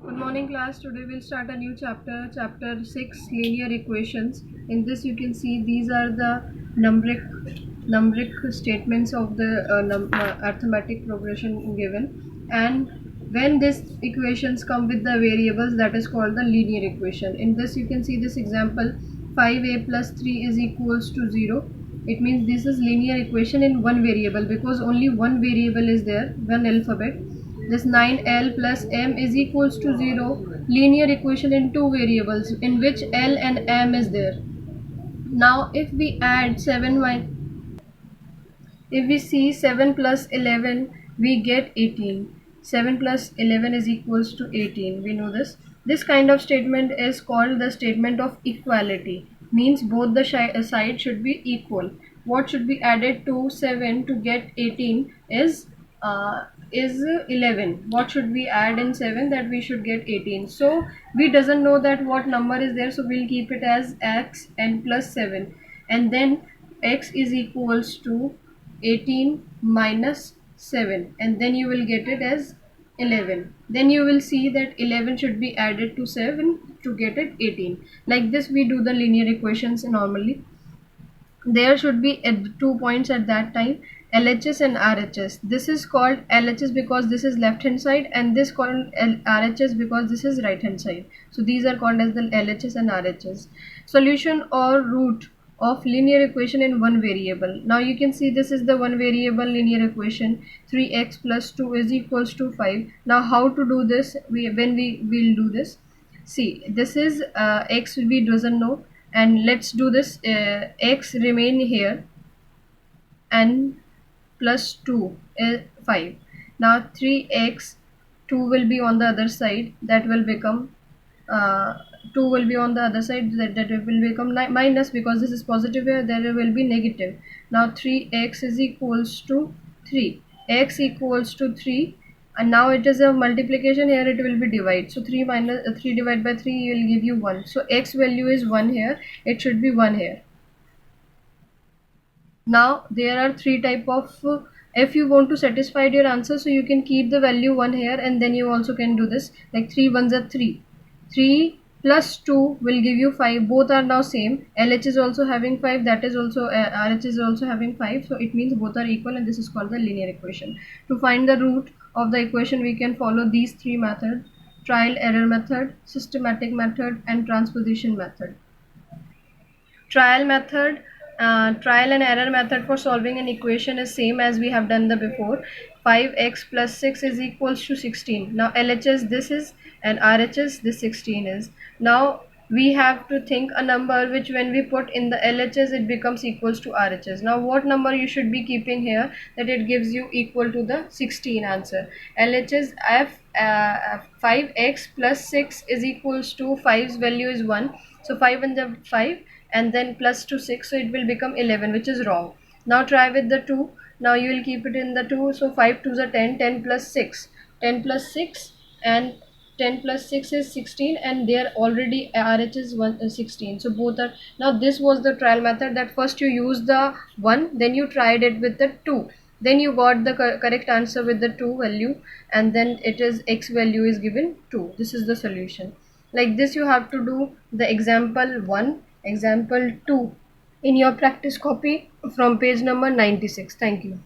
Good morning class. Today we'll start a new chapter, chapter 6, linear equations. In this you can see these are the numeric statements of the arithmetic progression given, and when these equations come with the variables, that is called the linear equation. In this you can see this example, 5a plus 3 is equals to 0. It means this is linear equation in one variable because only one variable is there, one alphabet. This 9l plus m is equals to 0, linear equation in two variables in which l and m is there. Now if we add 7y, if we see 7 plus 11, we get 18. 7 plus 11 is equals to 18. We know this. This kind of statement is called the statement of equality. Means both the sides should be equal. What should be added to 7 to get 18 is 11. What should we add in 7 that we should get 18? So we doesn't know that what number is there, so we'll keep it as x and plus 7, and then x is equals to 18 minus 7, and then you will get it as 11. Then you will see that 11 should be added to 7 to get it 18. Like this we do the linear equations normally. There should be at 2 points at that time, LHS and RHS. This is called LHS because this is left hand side, and this called RHS because this is right hand side. So these are called as the LHS and RHS. Solution or root of linear equation in one variable. Now you can see this is the one variable linear equation, 3x plus 2 is equals to 5. Now how to do this? When we will do this, see this is x we doesn't know, and let's do this. X remain here and plus 2 is 5. Now 3x, 2 will be on the other side, that will become 2 will be on the other side, that will become minus, because this is positive here, there will be negative. Now 3x is equals to 3, x equals to 3, and now it is a multiplication, here it will be divide. So 3 minus 3 divided by 3 will give you 1. So x value is 1 here, it should be 1 here. Now there are three type of if you want to satisfy your answer, so you can keep the value 1 here, and then you also can do this, like 3 ones are 3, 3 plus 2 will give you 5. Both are now same. LH is also having 5, that is also RH is also having 5, so it means both are equal, and this is called the linear equation. To find the root of the equation, we can follow these three methods: trial error method, systematic method, and transposition method. Trial method, trial and error method for solving an equation is same as we have done the before. 5x plus 6 is equals to 16. Now LHS this is, and RHS this 16 is. Now we have to think a number which when we put in the LHS it becomes equals to RHS. Now what number you should be keeping here that it gives you equal to the 16 answer. LHS f 5x plus 6 is equals to 5's value is 1, so 5 and the 5, and then plus to 6, so it will become 11, which is wrong. Now try with the 2. Now you will keep it in the 2, so 5 2s are 10, 10 plus 6, 10 plus 6, and 10 plus 6 is 16, and there already RH is 16, so both are. Now this was the trial method, that first you use the 1, then you tried it with the 2, then you got the correct answer with the 2 value, and then it is x value is given 2. This is the solution. Like this you have to do the example 1, example 2 in your practice copy from page number 96. Thank you.